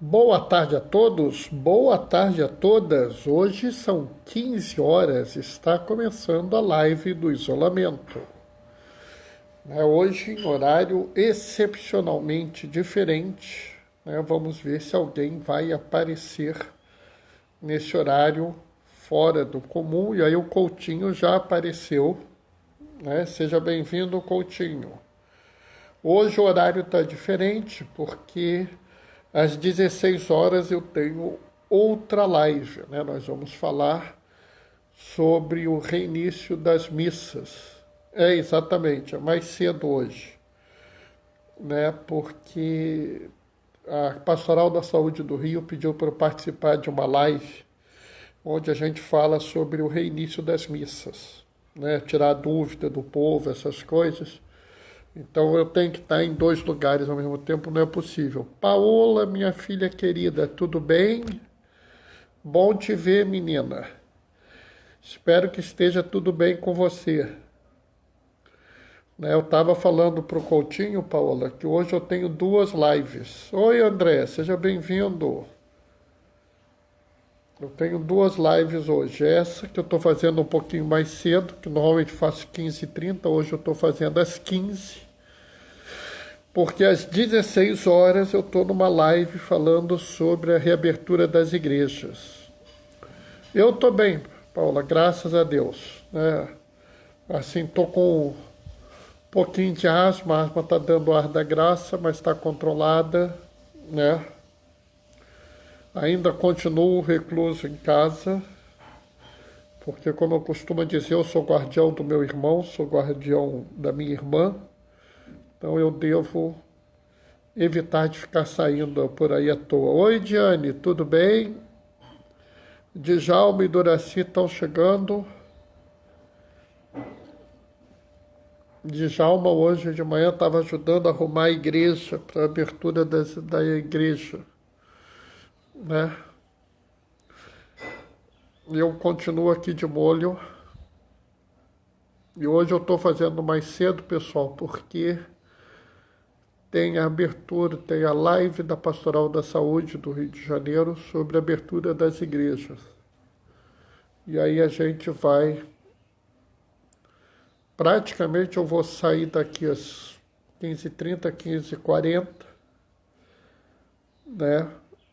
Boa tarde a todos, boa tarde a todas. Hoje são 15 horas, está começando a live do isolamento. Hoje em horário excepcionalmente diferente. Vamos ver se alguém vai aparecer nesse horário fora do comum. E aí o Coutinho já apareceu. Seja bem-vindo, Coutinho. Hoje o horário está diferente porque às 16 horas eu tenho outra live. Nós vamos falar sobre o reinício das missas. Exatamente, é mais cedo hoje. Porque a Pastoral da Saúde do Rio pediu para eu participar de uma live onde a gente fala sobre o reinício das missas. Tirar a dúvida do povo, essas coisas. Então eu tenho que estar em dois lugares ao mesmo tempo, não é possível. Paola, minha filha querida, tudo bem? Bom te ver, menina. Espero que esteja tudo bem com você. Eu estava falando para o Coutinho, Paola, que hoje eu tenho duas lives. Oi, André, seja bem-vindo. Eu tenho duas lives hoje. Essa que eu estou fazendo um pouquinho mais cedo, que normalmente faço 15h30, hoje eu estou fazendo às 15h. Porque às 16 horas eu estou numa live falando sobre a reabertura das igrejas. Eu estou bem, Paula, graças a Deus. Assim, estou com um pouquinho de asma, a asma está dando ar da graça, mas está controlada, Ainda continuo recluso em casa, porque, como eu costumo dizer, eu sou guardião do meu irmão, sou guardião da minha irmã, então eu devo evitar de ficar saindo por aí à toa. Oi, Diane, tudo bem? Djalma e Doraci estão chegando. Djalma hoje de manhã estava ajudando a arrumar a igreja, para a abertura da igreja. Eu continuo aqui de molho. E hoje eu estou fazendo mais cedo, pessoal, porque tem a abertura, tem a live da Pastoral da Saúde do Rio de Janeiro sobre a abertura das igrejas. E aí a gente vai... Praticamente eu vou sair daqui às 15h30, 15h40,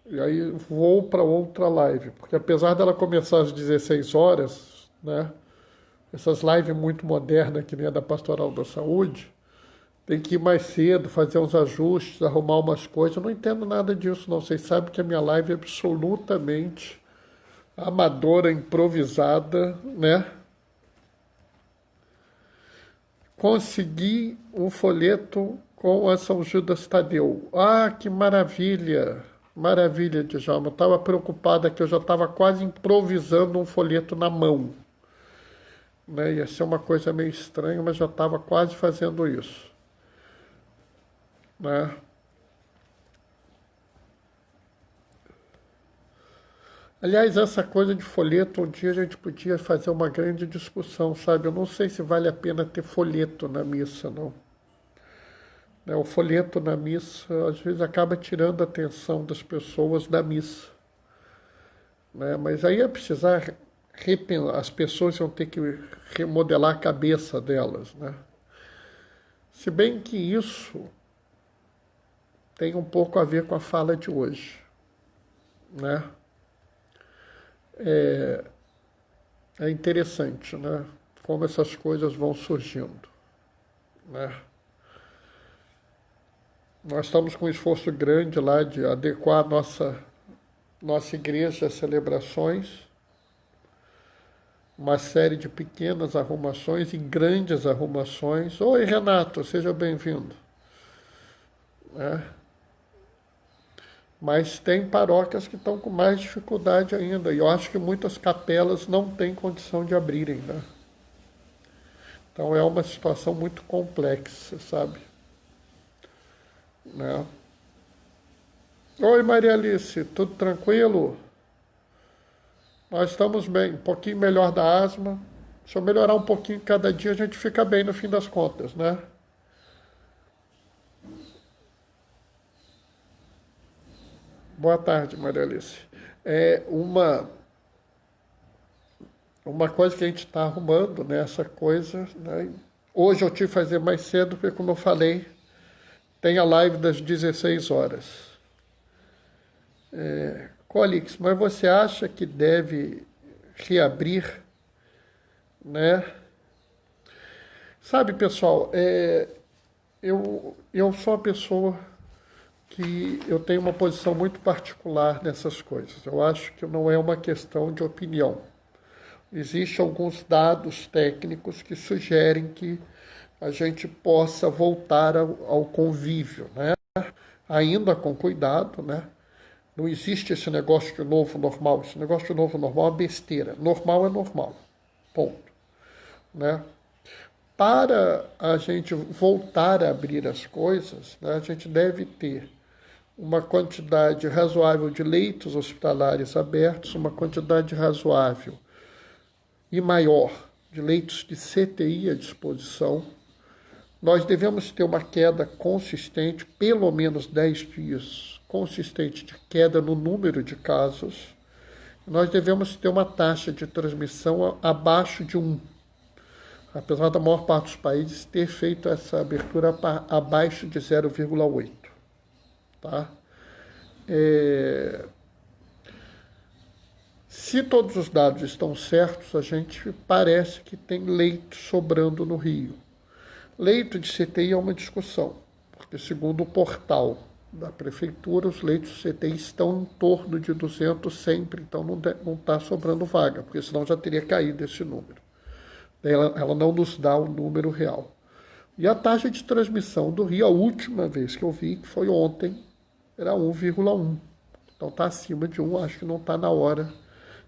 E aí vou para outra live, porque apesar dela começar às 16 horas, essas lives muito modernas que nem a da Pastoral da Saúde, tem que ir mais cedo, fazer uns ajustes, arrumar umas coisas. Eu não entendo nada disso, não. Vocês sabem que a minha live é absolutamente amadora, improvisada, Consegui um folheto com a São Judas Tadeu. Ah, que maravilha! Maravilha, Djalma. Eu estava preocupada que eu já estava quase improvisando um folheto na mão. Ia ser uma coisa meio estranha, mas já estava quase fazendo isso. Aliás, essa coisa de folheto, um dia a gente podia fazer uma grande discussão, sabe? Eu não sei se vale a pena ter folheto na missa, não. O folheto na missa, às vezes, acaba tirando a atenção das pessoas da missa. Mas aí ia precisar as pessoas iam ter que remodelar a cabeça delas, Se bem que isso tem um pouco a ver com a fala de hoje, É interessante, Como essas coisas vão surgindo, Nós estamos com um esforço grande lá de adequar a nossa igreja às celebrações, uma série de pequenas arrumações e grandes arrumações. Oi, Renato, seja bem-vindo. Mas tem paróquias que estão com mais dificuldade ainda. E eu acho que muitas capelas não têm condição de abrirem, Então é uma situação muito complexa, sabe? Oi, Maria Alice, tudo tranquilo? Nós estamos bem, um pouquinho melhor da asma. Se eu melhorar um pouquinho cada dia, a gente fica bem no fim das contas, Boa tarde, Maria Alice. É uma coisa que a gente está arrumando, né? Essa coisa, né? Hoje eu tive que fazer mais cedo, porque, como eu falei, tem a live das 16 horas. Colix, mas você acha que deve reabrir, né? Sabe, pessoal, eu sou uma pessoa que eu tenho uma posição muito particular nessas coisas. Eu acho que não é uma questão de opinião. Existem alguns dados técnicos que sugerem que a gente possa voltar ao convívio, né? Ainda com cuidado, né? Não existe esse negócio de novo normal. Esse negócio de novo normal é besteira. Normal é normal. Ponto. Né? Para a gente voltar a abrir as coisas, né, a gente deve ter uma quantidade razoável de leitos hospitalares abertos, uma quantidade razoável e maior de leitos de CTI à disposição. Nós devemos ter uma queda consistente, pelo menos 10 dias, consistente de queda no número de casos. Nós devemos ter uma taxa de transmissão abaixo de 1. Apesar da maior parte dos países ter feito essa abertura abaixo de 0,8. Tá? Se todos os dados estão certos, a gente parece que tem leito sobrando no Rio. Leito de CTI é uma discussão, porque segundo o portal da prefeitura, os leitos de CTI estão em torno de 200 sempre, então não está sobrando vaga, porque senão já teria caído esse número. Ela não nos dá o número real. E a taxa de transmissão do Rio, a última vez que eu vi, que foi ontem, era 1,1. Então está acima de 1, acho que não está na hora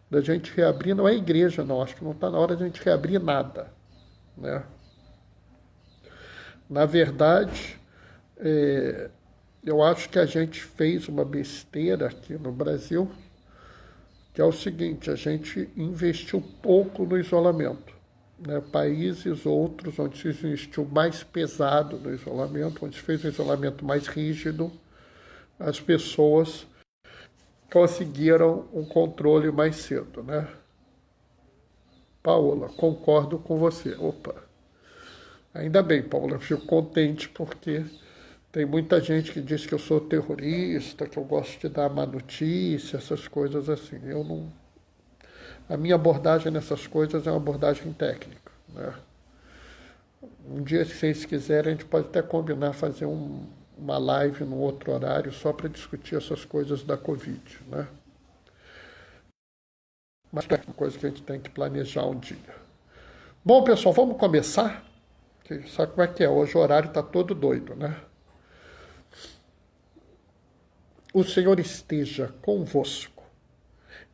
da gente reabrir, não é igreja não, acho que não está na hora da gente reabrir nada. Né? Na verdade, eu acho que a gente fez uma besteira aqui no Brasil, que é o seguinte, a gente investiu pouco no isolamento. Né? Países outros onde se investiu mais pesado no isolamento, onde se fez um isolamento mais rígido, as pessoas conseguiram um controle mais cedo, né? Paola, concordo com você. Opa, ainda bem, Paola, eu fico contente porque tem muita gente que diz que eu sou terrorista, que eu gosto de dar má notícia, essas coisas assim. Eu não... A minha abordagem nessas coisas é uma abordagem técnica, né? Um dia, se vocês quiserem, a gente pode até combinar fazer uma live num outro horário só para discutir essas coisas da Covid, né? Mas é uma coisa que a gente tem que planejar um dia. Bom, pessoal, vamos começar? Sabe como é que é? Hoje o horário está todo doido, né? O Senhor esteja convosco.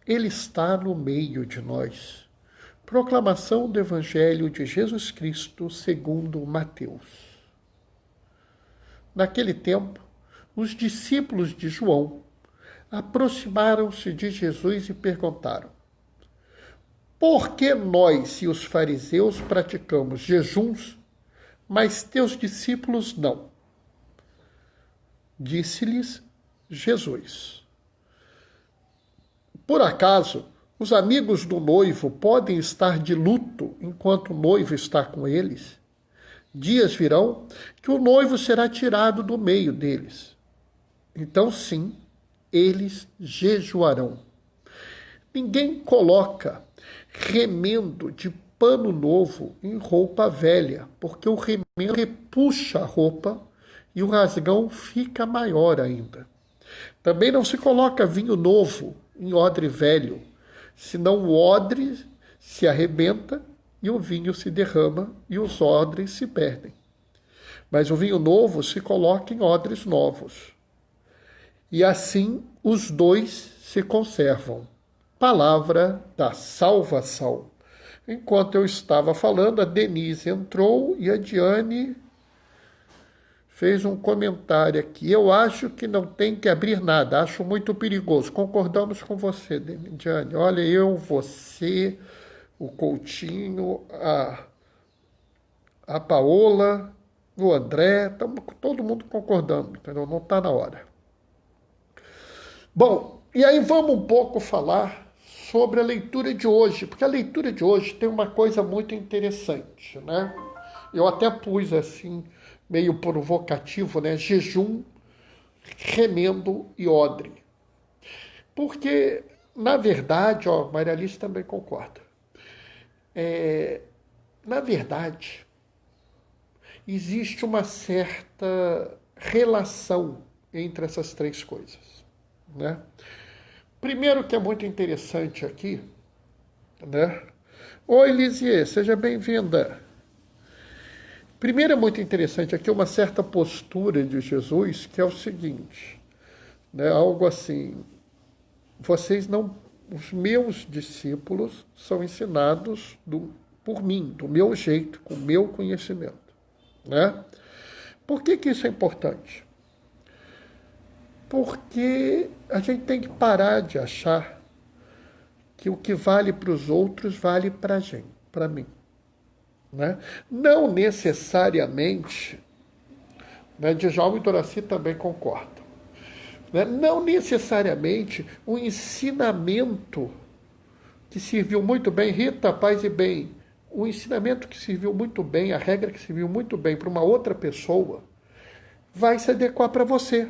Ele está no meio de nós. Proclamação do Evangelho de Jesus Cristo segundo Mateus. Naquele tempo, os discípulos de João aproximaram-se de Jesus e perguntaram: por que nós e os fariseus praticamos jejuns, mas teus discípulos não? Disse-lhes Jesus: por acaso os amigos do noivo podem estar de luto enquanto o noivo está com eles? Dias virão que o noivo será tirado do meio deles. Então, sim, eles jejuarão. Ninguém coloca remendo de pano novo em roupa velha, porque o remendo repuxa a roupa e o rasgão fica maior ainda. Também não se coloca vinho novo em odre velho, senão o odre se arrebenta e o vinho se derrama e os odres se perdem. Mas o vinho novo se coloca em odres novos. E assim os dois se conservam. Palavra da salvação. Enquanto eu estava falando, a Denise entrou e a Diane fez um comentário aqui. Eu acho que não tem que abrir nada, acho muito perigoso. Concordamos com você, Diane. Olha, eu, você, o Coutinho, a Paola, o André, estamos todo mundo concordando, entendeu? Não está na hora. Bom, e aí vamos um pouco falar sobre a leitura de hoje, porque a leitura de hoje tem uma coisa muito interessante, né? Eu até pus assim, meio provocativo, né? Jejum, remendo e odre. Porque, na verdade, ó, Maria Alice também concorda. Na verdade, existe uma certa relação entre essas três coisas, né? Primeiro que é muito interessante aqui, né? Oi, Lisier, seja bem-vinda. Primeiro é muito interessante aqui uma certa postura de Jesus, que é o seguinte, né? Algo assim, vocês não, os meus discípulos são ensinados por mim, do meu jeito, com o meu conhecimento, né? Por que isso é importante? Porque a gente tem que parar de achar que o que vale para os outros vale para a gente, para mim, né? Não necessariamente, né? Djalma e Doraci também concordam, né? Não necessariamente o ensinamento que serviu muito bem, Rita, paz e bem, o ensinamento que serviu muito bem, a regra que serviu muito bem para uma outra pessoa, vai se adequar para você,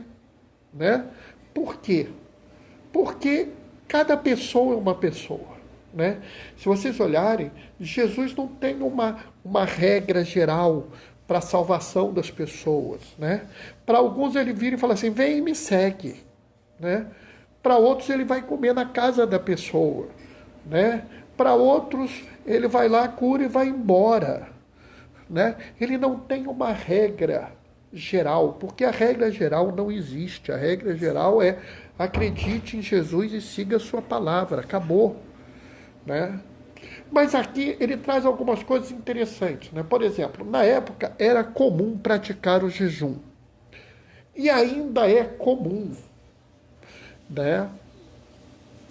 né? Por quê? Porque cada pessoa é uma pessoa, né? Se vocês olharem, Jesus não tem uma regra geral para a salvação das pessoas, né? Para alguns ele vira e fala assim, vem e me segue, né? Para outros ele vai comer na casa da pessoa, né? Para outros ele vai lá, cura e vai embora, né? Ele não tem uma regra geral, porque a regra geral não existe. A regra geral é acredite em Jesus e siga a sua palavra, acabou, né? Mas aqui ele traz algumas coisas interessantes, né? Por exemplo, na época era comum praticar o jejum, e ainda é comum, né?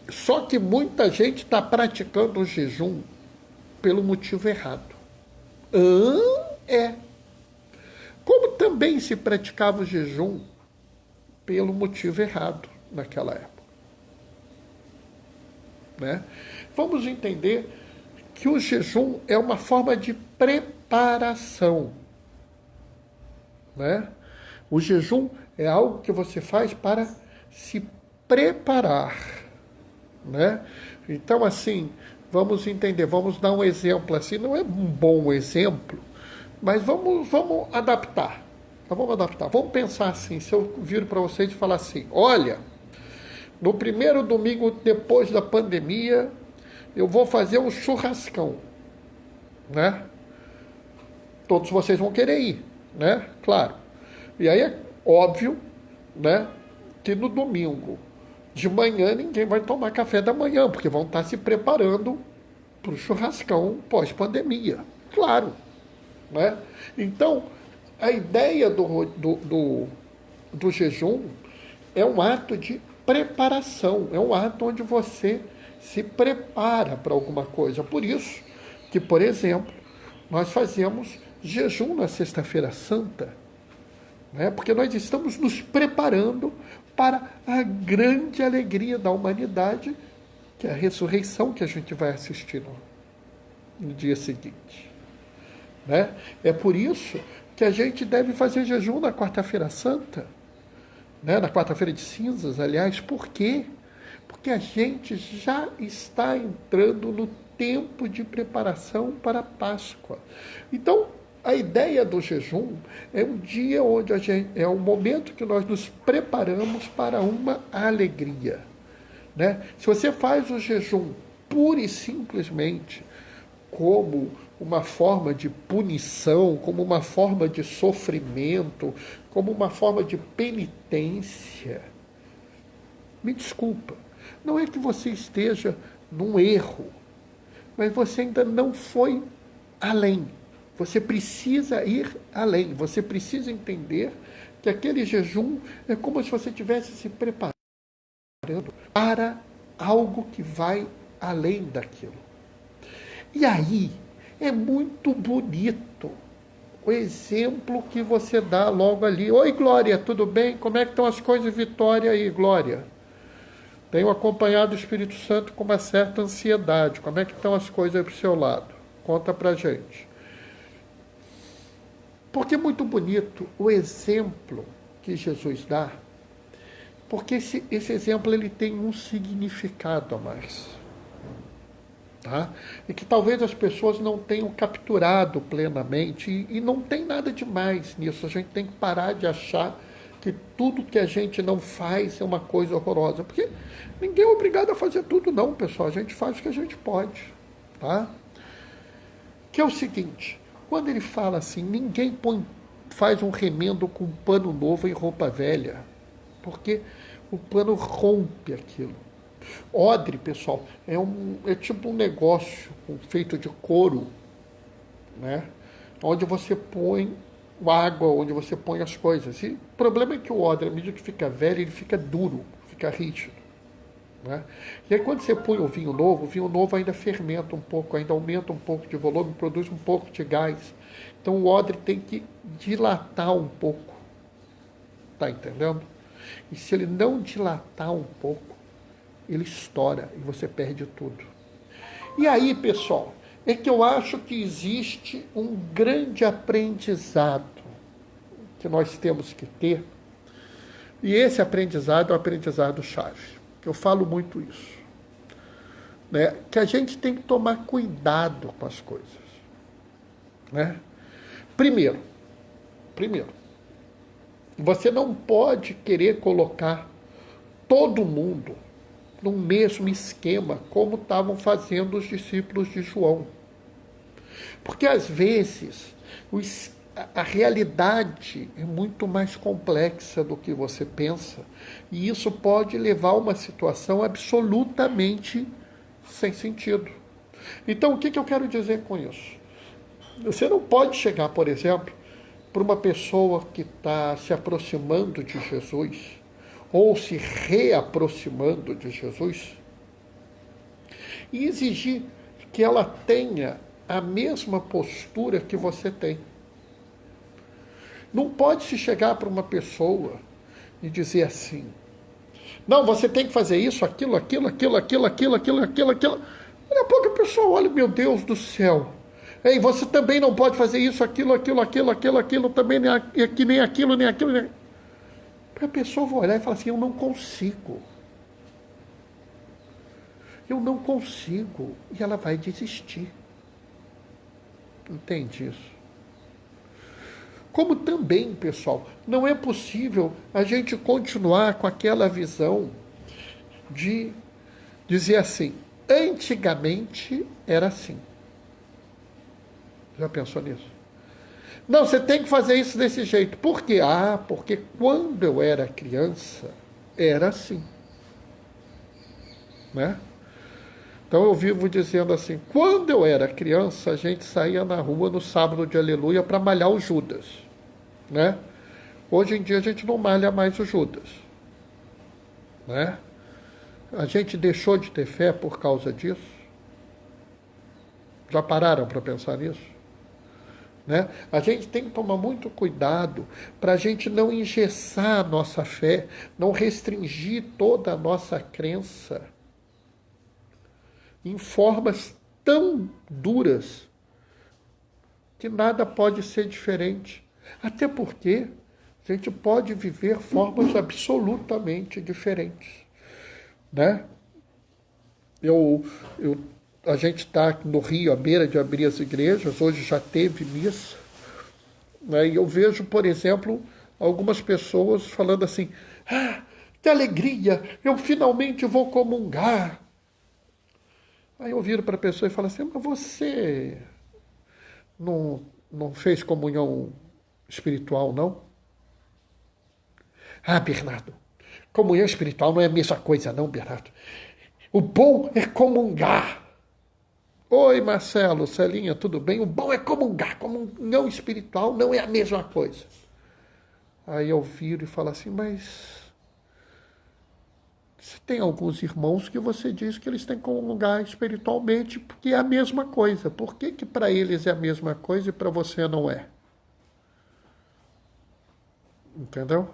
Só que muita gente está praticando o jejum pelo motivo errado. É. Como também se praticava o jejum pelo motivo errado naquela época, né? Vamos entender que o jejum é uma forma de preparação, né? O jejum é algo que você faz para se preparar, né? Então, assim, vamos entender, vamos dar um exemplo assim, não é um bom exemplo, mas vamos adaptar. Vamos adaptar. Vamos pensar assim, se eu viro para vocês e falar assim, olha, no primeiro domingo depois da pandemia, eu vou fazer um churrascão, né? Todos vocês vão querer ir, né? Claro. E aí é óbvio, né, que no domingo de manhã ninguém vai tomar café da manhã, porque vão estar se preparando para o churrascão pós-pandemia. Claro, né? Então, a ideia do jejum é um ato de preparação, é um ato onde você se prepara para alguma coisa. Por isso que, por exemplo, nós fazemos jejum na Sexta-feira Santa, né? Porque nós estamos nos preparando para a grande alegria da humanidade, que é a ressurreição que a gente vai assistir no dia seguinte, né? É por isso que a gente deve fazer jejum na Quarta-feira Santa, né? Na Quarta-feira de Cinzas, aliás. Por quê? Porque a gente já está entrando no tempo de preparação para a Páscoa. Então, a ideia do jejum é um dia onde é um momento que nós nos preparamos para uma alegria, né? Se você faz o jejum pura e simplesmente como uma forma de punição, como uma forma de sofrimento, como uma forma de penitência, me desculpa, não é que você esteja num erro, mas você ainda não foi além. Você precisa ir além, você precisa entender que aquele jejum é como se você estivesse se preparando para algo que vai além daquilo. E aí é muito bonito o exemplo que você dá logo ali. Oi, Glória, tudo bem? Como é que estão as coisas, Vitória e Glória? Tenho acompanhado o Espírito Santo com uma certa ansiedade. Como é que estão as coisas aí para o seu lado? Conta pra gente. Porque é muito bonito o exemplo que Jesus dá, porque esse exemplo ele tem um significado a mais. Tá? E que talvez as pessoas não tenham capturado plenamente, e não tem nada de mais nisso. A gente tem que parar de achar que tudo que a gente não faz é uma coisa horrorosa, porque ninguém é obrigado a fazer tudo não, pessoal. A gente faz o que a gente pode. Tá? Que é o seguinte, quando ele fala assim, ninguém faz um remendo com um pano novo em roupa velha, porque o pano rompe aquilo. Odre, pessoal, é tipo um negócio feito de couro, né? Onde você põe água, onde você põe as coisas. E o problema é que o odre, à medida que fica velho, ele fica duro, fica rígido. Né? E aí quando você põe o vinho novo ainda fermenta um pouco, ainda aumenta um pouco de volume, produz um pouco de gás. Então o odre tem que dilatar um pouco. Tá entendendo? E se ele não dilatar um pouco, ele estoura e você perde tudo. E aí, pessoal, é que eu acho que existe um grande aprendizado que nós temos que ter. E esse aprendizado é o aprendizado-chave. Eu falo muito isso. Né? Que a gente tem que tomar cuidado com as coisas. Né? Primeiro, você não pode querer colocar todo mundo no mesmo esquema como estavam fazendo os discípulos de João. Porque às vezes a realidade é muito mais complexa do que você pensa, e isso pode levar a uma situação absolutamente sem sentido. Então, o que eu quero dizer com isso? Você não pode chegar, por exemplo, para uma pessoa que está se aproximando de Jesus, ou se reaproximando de Jesus, e exigir que ela tenha a mesma postura que você tem. Não pode se chegar para uma pessoa e dizer assim, não, você tem que fazer isso, aquilo. Daqui a pouco a pessoa olha, meu Deus do céu. Ei, você também não pode fazer isso, aquilo, também nem aquilo. A pessoa vai olhar e falar assim, eu não consigo. E ela vai desistir. Entende isso? Como também, pessoal, não é possível a gente continuar com aquela visão de dizer assim, antigamente era assim. Já pensou nisso? Não, você tem que fazer isso desse jeito. Por quê? Porque quando eu era criança, era assim. Né? Então eu vivo dizendo assim, quando eu era criança, a gente saía na rua no sábado de aleluia para malhar o Judas. Né? Hoje em dia a gente não malha mais o Judas. Né? A gente deixou de ter fé por causa disso? Já pararam para pensar nisso? Né? A gente tem que tomar muito cuidado para a gente não engessar a nossa fé, não restringir toda a nossa crença em formas tão duras que nada pode ser diferente. Até porque a gente pode viver formas absolutamente diferentes. Né? A gente está no Rio, à beira de abrir as igrejas, hoje já teve missa, né? E eu vejo, por exemplo, algumas pessoas falando assim, que alegria, eu finalmente vou comungar. Aí eu viro para a pessoa e falo assim, mas você não fez comunhão espiritual, não? Bernardo, comunhão espiritual não é a mesma coisa, não, Bernardo. O bom é comungar. Oi, Marcelo, Celinha, tudo bem? O bom é comungar. Comunhão espiritual não é a mesma coisa. Aí eu viro e falo assim, mas você tem alguns irmãos que você diz que eles têm que comungar espiritualmente porque é a mesma coisa. Por que para eles é a mesma coisa e para você não é? Entendeu?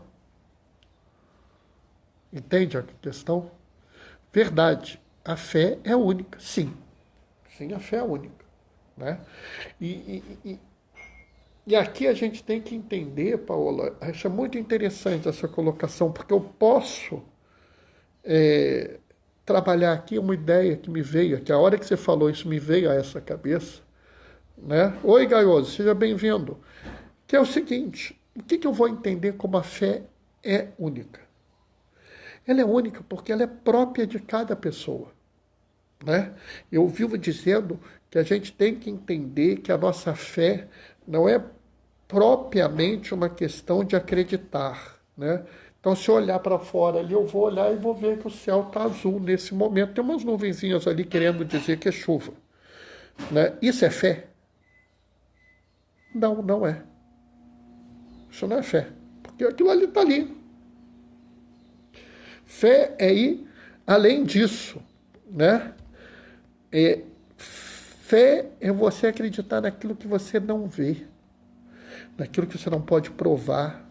Entende a questão? Verdade, a fé é única, sim. Sim, a fé é única. Né? E aqui a gente tem que entender, Paola, acho muito interessante essa colocação, porque eu posso trabalhar aqui uma ideia que me veio, que a hora que você falou isso me veio a essa cabeça. Né? Oi, Gaioso, seja bem-vindo. Que é o seguinte, o que eu vou entender como a fé é única? Ela é única porque ela é própria de cada pessoa. Né? Eu vivo dizendo que a gente tem que entender que a nossa fé não é propriamente uma questão de acreditar. Né? Então, se eu olhar para fora ali, eu vou olhar e vou ver que o céu está azul nesse momento. Tem umas nuvenzinhas ali querendo dizer que é chuva. Né? Isso é fé? Não, não é. Isso não é fé. Porque aquilo ali está ali. Fé é ir além disso. Né? Fé é você acreditar naquilo que você não vê. Naquilo que você não pode provar.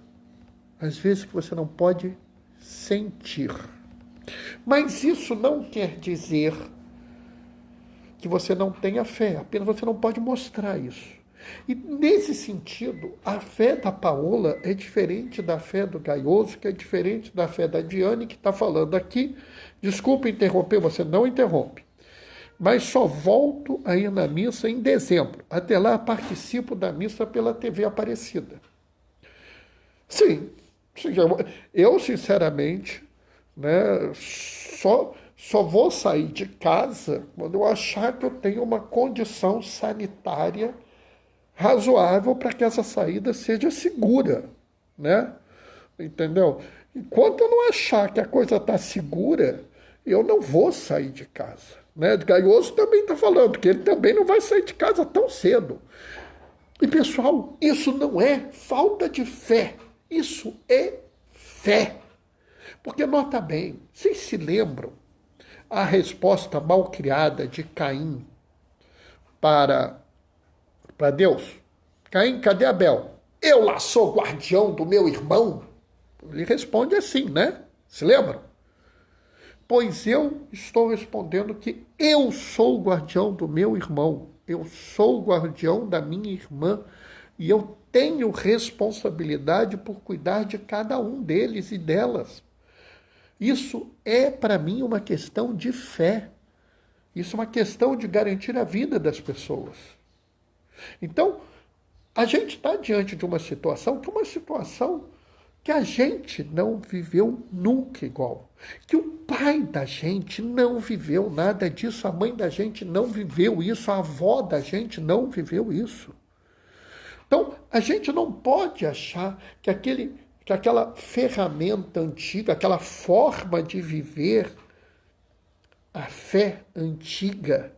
Às vezes que você não pode sentir. Mas isso não quer dizer que você não tenha fé. Apenas você não pode mostrar isso. E nesse sentido, a fé da Paola é diferente da fé do Gaioso, que é diferente da fé da Diane, que está falando aqui. Desculpa interromper, você não interrompe. Mas só volto a ir na missa em dezembro. Até lá participo da missa pela TV Aparecida. Sim, eu sinceramente, né, só vou sair de casa quando eu achar que eu tenho uma condição sanitária razoável para que essa saída seja segura, né? Entendeu? Enquanto eu não achar que a coisa está segura, eu não vou sair de casa. Né? O Gaioso também está falando que ele também não vai sair de casa tão cedo. E, pessoal, isso não é falta de fé. Isso é fé. Porque, nota bem, vocês se lembram a resposta mal criada de Caim para Deus? Caim, cadê Abel? Eu lá sou guardião do meu irmão? Ele responde assim, né? Se lembram? Pois eu estou respondendo que eu sou o guardião do meu irmão, eu sou o guardião da minha irmã e eu tenho responsabilidade por cuidar de cada um deles e delas. Isso é para mim uma questão de fé. Isso é uma questão de garantir a vida das pessoas. Então, a gente está diante de uma situação que é uma situação que a gente não viveu nunca igual. Que o pai da gente não viveu nada disso, a mãe da gente não viveu isso, a avó da gente não viveu isso. Então, a gente não pode achar que aquela ferramenta antiga, aquela forma de viver, a fé antiga,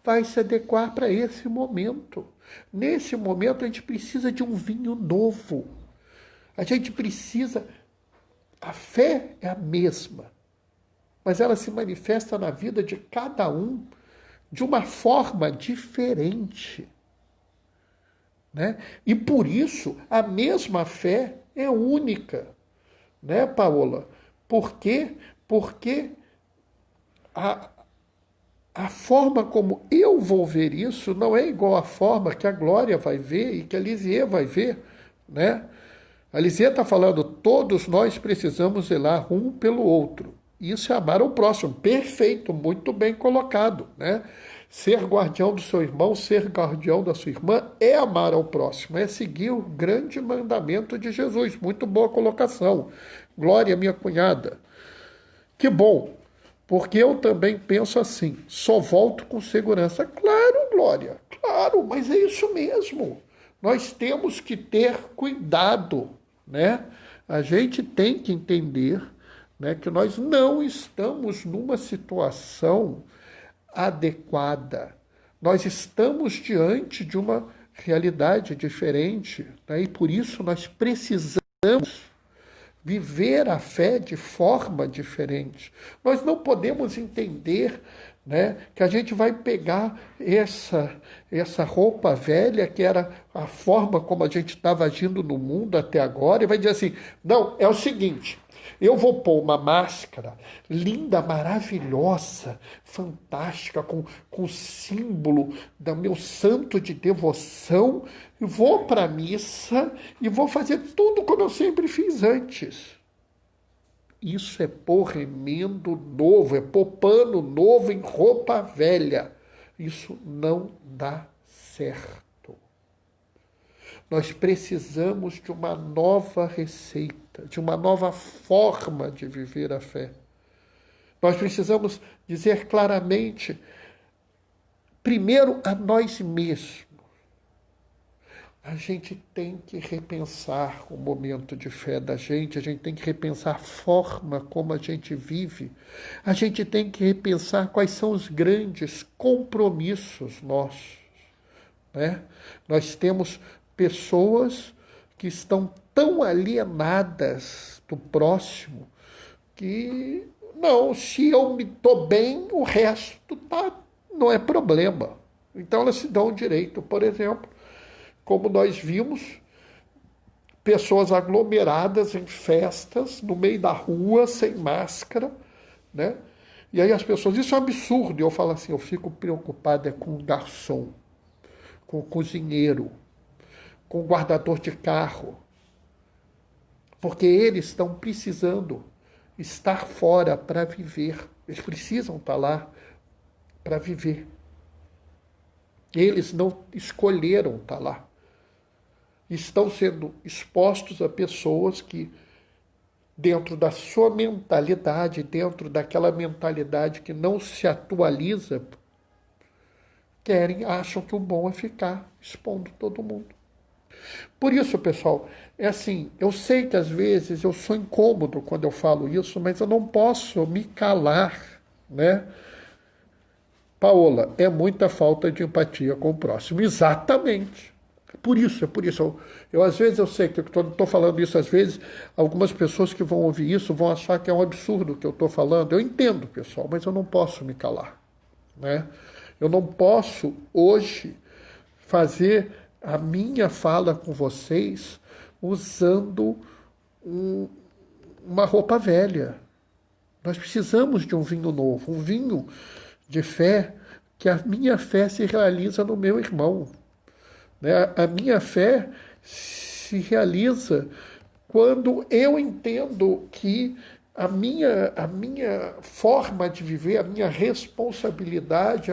vai se adequar para esse momento. Nesse momento, a gente precisa de um vinho novo. A gente precisa... A fé é a mesma, mas ela se manifesta na vida de cada um de uma forma diferente. Né? E por isso, a mesma fé é única. Né, Paola? Por quê? Porque a forma como eu vou ver isso não é igual à forma que a Glória vai ver e que a Lisier vai ver, né? A Lisier está falando, todos nós precisamos zelar um pelo outro. Isso é amar o próximo. Perfeito, muito bem colocado, né? Ser guardião do seu irmão, ser guardião da sua irmã é amar ao próximo, é seguir o grande mandamento de Jesus. Muito boa colocação. Glória, minha cunhada. Que bom, porque eu também penso assim, só volto com segurança. Claro, Glória, claro, mas é isso mesmo. Nós temos que ter cuidado, né? A gente tem que entender, né, que nós não estamos numa situação adequada. Nós estamos diante de uma realidade diferente, né? E por isso nós precisamos viver a fé de forma diferente. Nós não podemos entender, né, que a gente vai pegar essa roupa velha, que era a forma como a gente estava agindo no mundo até agora, e vai dizer assim, não, é o seguinte, Eu vou pôr uma máscara linda, maravilhosa, fantástica, com o símbolo do meu santo de devoção, e vou para a missa e vou fazer tudo como eu sempre fiz antes. Isso é pôr remendo novo, é pôr pano novo em roupa velha. Isso não dá certo. Nós precisamos de uma nova receita, de uma nova forma de viver a fé. Nós precisamos dizer claramente, primeiro a nós mesmos. A gente tem que repensar o momento de fé da gente, a gente tem que repensar a forma como a gente vive, a gente tem que repensar quais são os grandes compromissos nossos, né? Nós temos pessoas que estão tão alienadas do próximo que, não, se eu me dou bem, o resto não é problema. Então elas se dão o direito, por exemplo, como nós vimos, pessoas aglomeradas em festas, no meio da rua, sem máscara, né? E aí as pessoas, isso é um absurdo. E eu falo assim, eu fico preocupado com o garçom, com o cozinheiro, com o guardador de carro, porque eles estão precisando estar fora para viver. Eles precisam estar lá para viver. Eles não escolheram estar lá. Estão sendo expostos a pessoas que, dentro da sua mentalidade, dentro daquela mentalidade que não se atualiza, acham que o bom é ficar expondo todo mundo. Por isso, pessoal, é assim, eu sei que às vezes eu sou incômodo quando eu falo isso, mas eu não posso me calar, né? Paola, é muita falta de empatia com o próximo. Exatamente. É por isso. Eu às vezes eu sei que eu estou falando isso, às vezes algumas pessoas que vão ouvir isso vão achar que é um absurdo o que eu estou falando. Eu entendo, pessoal, mas eu não posso me calar, né? Eu não posso hoje fazer a minha fala com vocês usando uma roupa velha. Nós precisamos de um vinho novo, um vinho de fé, que a minha fé se realiza no meu irmão. Né? A minha fé se realiza quando eu entendo que a minha forma de viver, a minha responsabilidade,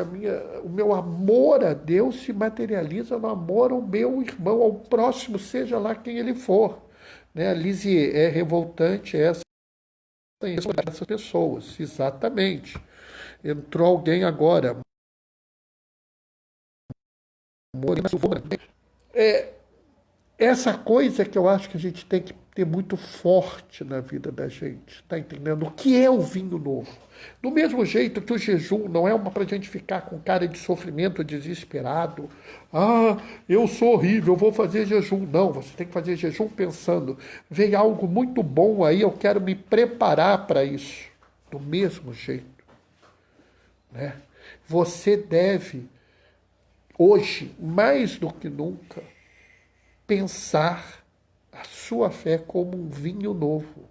o meu amor a Deus se materializa no amor ao meu irmão, ao próximo, seja lá quem ele for. Né? A Lisier, é revoltante essas pessoas, exatamente. Entrou alguém agora. Essa coisa que eu acho que a gente tem que ter muito forte na vida da gente, tá entendendo? O que é o vinho novo? Do mesmo jeito que o jejum não é uma para a gente ficar com cara de sofrimento desesperado. Ah, eu sou horrível, eu vou fazer jejum. Não, você tem que fazer jejum pensando, veio algo muito bom aí, eu quero me preparar para isso. Do mesmo jeito, né? Você deve, hoje, mais do que nunca, pensar a sua fé como um vinho novo.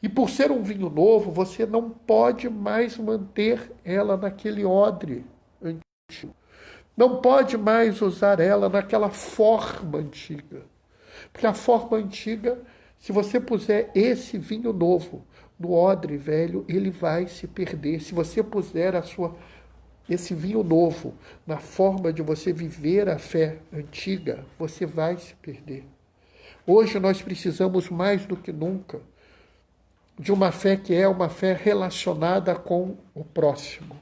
E por ser um vinho novo, você não pode mais manter ela naquele odre antigo. Não pode mais usar ela naquela forma antiga. Porque a forma antiga, se você puser esse vinho novo no odre velho, ele vai se perder. Se você puser esse vinho novo na forma de você viver a fé antiga, você vai se perder. Hoje nós precisamos mais do que nunca de uma fé que é uma fé relacionada com o próximo.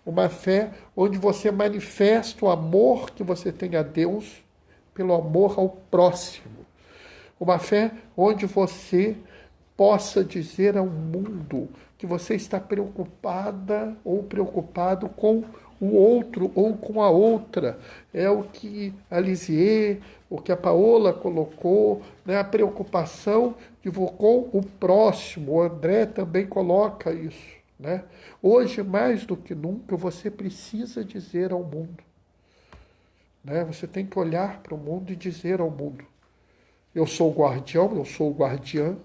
Uma fé onde você manifesta o amor que você tem a Deus pelo amor ao próximo. Uma fé onde você possa dizer ao mundo que você está preocupada ou preocupado com o outro ou com a outra. É o que a Lisier, o que a Paola colocou, né? A preocupação com o próximo. O André também coloca isso, né? Hoje, mais do que nunca, você precisa dizer ao mundo, né? Você tem que olhar para o mundo e dizer ao mundo: eu sou o guardião, eu sou o guardiã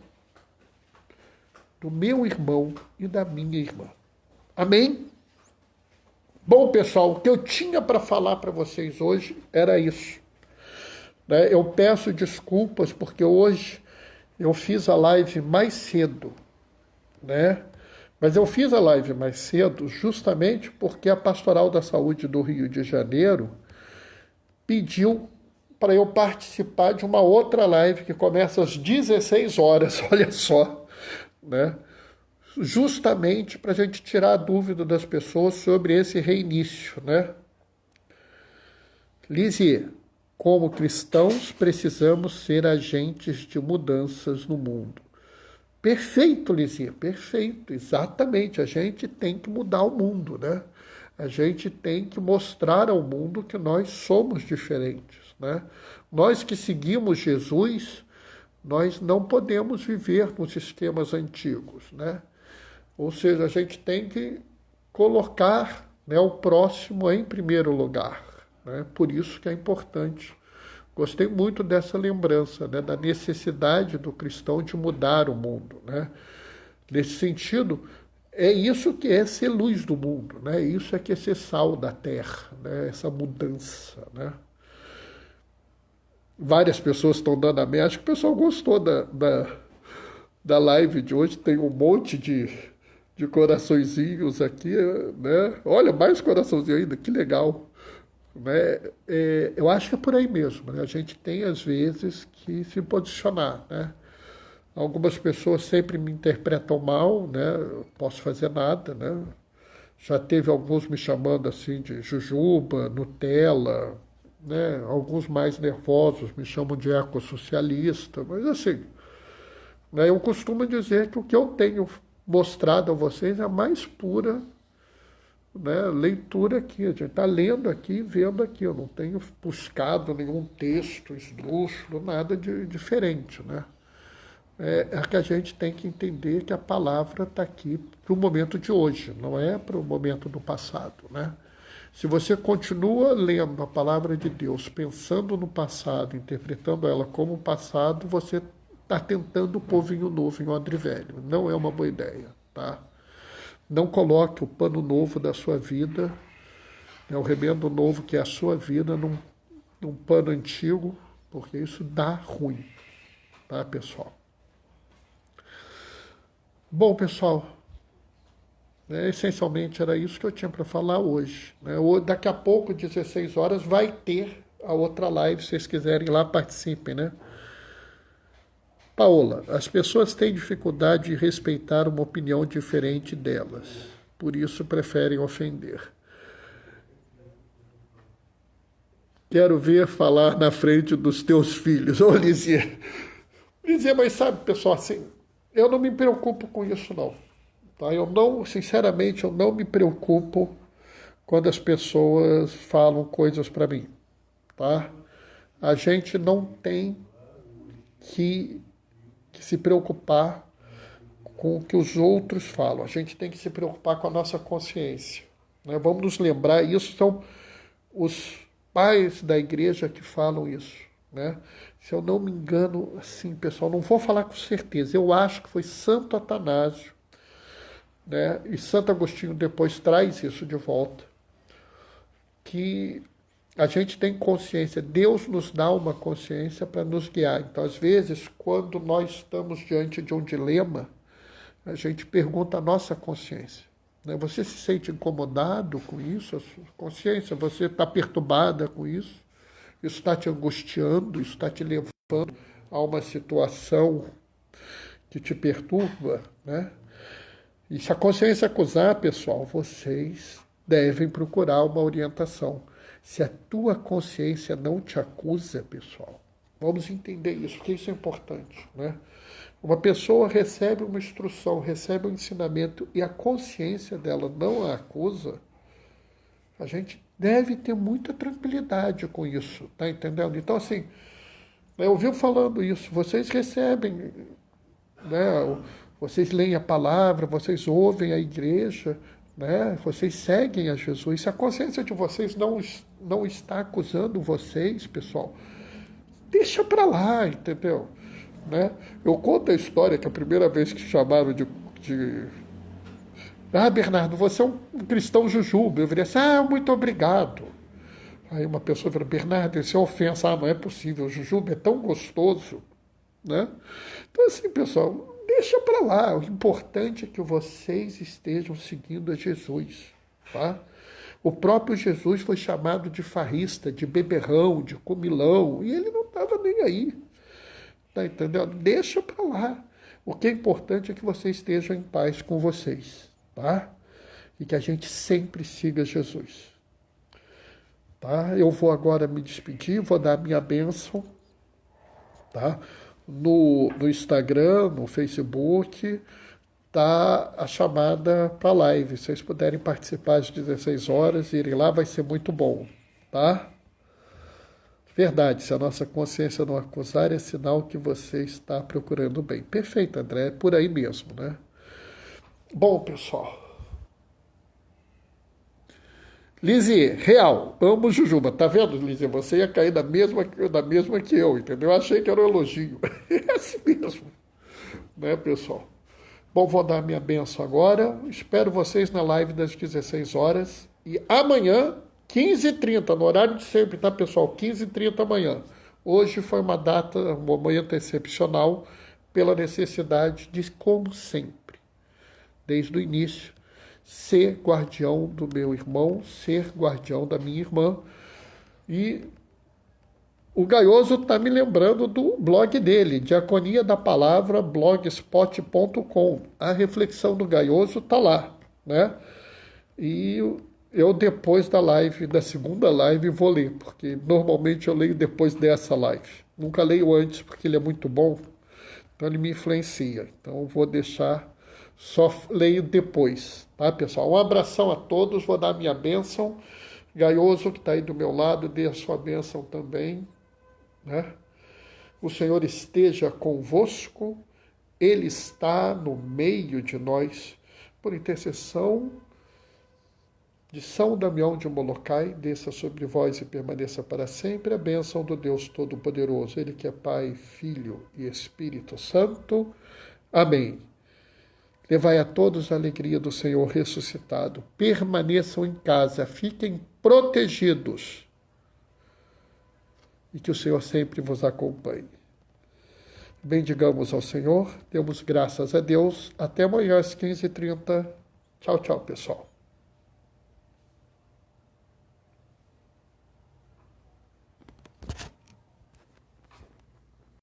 do meu irmão e da minha irmã. Amém? Bom, pessoal, o que eu tinha para falar para vocês hoje era isso. Eu peço desculpas porque hoje eu fiz a live mais cedo, né? Mas eu fiz a live mais cedo justamente porque a Pastoral da Saúde do Rio de Janeiro pediu para eu participar de uma outra live que começa às 16 horas, olha só, né? Justamente para a gente tirar a dúvida das pessoas sobre esse reinício, né? Lisier, como cristãos, precisamos ser agentes de mudanças no mundo. Perfeito, Lisier, perfeito, exatamente. A gente tem que mudar o mundo, né? A gente tem que mostrar ao mundo que nós somos diferentes, né? Nós que seguimos Jesus, nós não podemos viver nos sistemas antigos, né? Ou seja, a gente tem que colocar, né, o próximo em primeiro lugar, né? Por isso que é importante. Gostei muito dessa lembrança, né, da necessidade do cristão de mudar o mundo, né? Nesse sentido, é isso que é ser luz do mundo, né? Isso é que é ser sal da terra, né? Essa mudança, né? Várias pessoas estão dando amém. Acho que o pessoal gostou da live de hoje. Tem um monte de coraçõezinhos aqui, né? Olha, mais coraçãozinho ainda, que legal. Né? Eu acho que é por aí mesmo, né? A gente tem, às vezes, que se posicionar, né? Algumas pessoas sempre me interpretam mal, né? Eu posso fazer nada, né? Já teve alguns me chamando assim de jujuba, Nutella, né? Alguns mais nervosos me chamam de ecossocialista, mas assim, né? Eu costumo dizer que o que eu tenho mostrado a vocês é a mais pura, né, leitura aqui. A gente está lendo aqui, vendo aqui. Eu não tenho buscado nenhum texto esdrúxulo, nada de diferente, né? É que a gente tem que entender que a palavra está aqui para o momento de hoje, não é para o momento do passado, né? Se você continua lendo a palavra de Deus, pensando no passado, interpretando ela como passado, você está tentando pôr vinho novo em odre velho. Não é uma boa ideia, tá? Não coloque o pano novo da sua vida, né, o remendo novo que é a sua vida, num pano antigo, porque isso dá ruim, tá, pessoal? Bom, pessoal, né, essencialmente era isso que eu tinha para falar hoje, né? Daqui a pouco, 16 horas, vai ter a outra live, se vocês quiserem ir lá, participem, né? Paola, as pessoas têm dificuldade de respeitar uma opinião diferente delas, por isso preferem ofender. Quero ver falar na frente dos teus filhos. Ô, Lisier, mas sabe, pessoal, assim, eu não me preocupo com isso, não. Tá? Sinceramente, eu não me preocupo quando as pessoas falam coisas para mim, tá? A gente não tem que se preocupar com o que os outros falam. A gente tem que se preocupar com a nossa consciência, né? Vamos nos lembrar, isso são os pais da igreja que falam isso, né? Se eu não me engano, assim, pessoal, não vou falar com certeza, eu acho que foi Santo Atanásio, né? E Santo Agostinho depois traz isso de volta, que a gente tem consciência, Deus nos dá uma consciência para nos guiar. Então, às vezes, quando nós estamos diante de um dilema, a gente pergunta a nossa consciência, né? Você se sente incomodado com isso? A sua consciência, você está perturbada com isso? Isso está te angustiando? Isso está te levando a uma situação que te perturba, né? E se a consciência acusar, pessoal, vocês devem procurar uma orientação. Se a tua consciência não te acusa, pessoal, vamos entender isso, porque isso é importante, né? Uma pessoa recebe uma instrução, recebe um ensinamento e a consciência dela não a acusa, a gente deve ter muita tranquilidade com isso, tá entendendo? Então, assim, eu vivo falando isso, vocês recebem, né? Vocês leem a palavra, vocês ouvem a igreja, né? Vocês seguem a Jesus. Se a consciência de vocês não está acusando vocês, pessoal, deixa para lá, entendeu? Né? Eu conto a história que a primeira vez que Bernardo, você é um cristão jujuba. Eu virei assim, muito obrigado. Aí uma pessoa falou, Bernardo, isso é ofensa. Não é possível, o jujuba é tão gostoso, né? Então assim, pessoal, deixa para lá. O importante é que vocês estejam seguindo a Jesus, tá? O próprio Jesus foi chamado de farrista, de beberrão, de comilão, e ele não estava nem aí. Tá entendendo? Deixa para lá. O que é importante é que vocês estejam em paz com vocês, tá? E que a gente sempre siga Jesus. Tá? Eu vou agora me despedir, vou dar a minha bênção, tá? No Instagram, no Facebook, tá a chamada para live. Se vocês puderem participar às 16 horas, irem lá, vai ser muito bom, tá? Verdade, se a nossa consciência não acusar, é sinal que você está procurando bem. Perfeito, André, é por aí mesmo, né? Bom, pessoal. Lizzie, real, amo Jujuba. Tá vendo, Lizzie? Você ia cair da mesma que eu, entendeu? Eu achei que era um elogio. É assim mesmo, né, pessoal? Bom, vou dar a minha benção agora. Espero vocês na live das 16 horas. E amanhã, 15h30, no horário de sempre, tá, pessoal? 15h30 amanhã. Hoje foi uma data, um momento excepcional, pela necessidade de, como sempre, desde o início, ser guardião do meu irmão, ser guardião da minha irmã. E o Gaioso está me lembrando do blog dele, Diaconia da Palavra, blogspot.com. A reflexão do Gaioso está lá, né? E eu, depois da live, da segunda live, vou ler, porque normalmente eu leio depois dessa live. Nunca leio antes, porque ele é muito bom, então ele me influencia. Então eu vou deixar, só leio depois, tá, pessoal? Um abração a todos, vou dar a minha bênção. Gaioso, que está aí do meu lado, dê a sua bênção também, né? O Senhor esteja convosco, Ele está no meio de nós, por intercessão de São Damião de Molokai, desça sobre vós e permaneça para sempre a bênção do Deus Todo-Poderoso, Ele que é Pai, Filho e Espírito Santo. Amém. Levai a todos a alegria do Senhor ressuscitado. Permaneçam em casa, fiquem protegidos. E que o Senhor sempre vos acompanhe. Bendigamos ao Senhor, demos graças a Deus. Até amanhã às 15h30. Tchau, tchau, pessoal.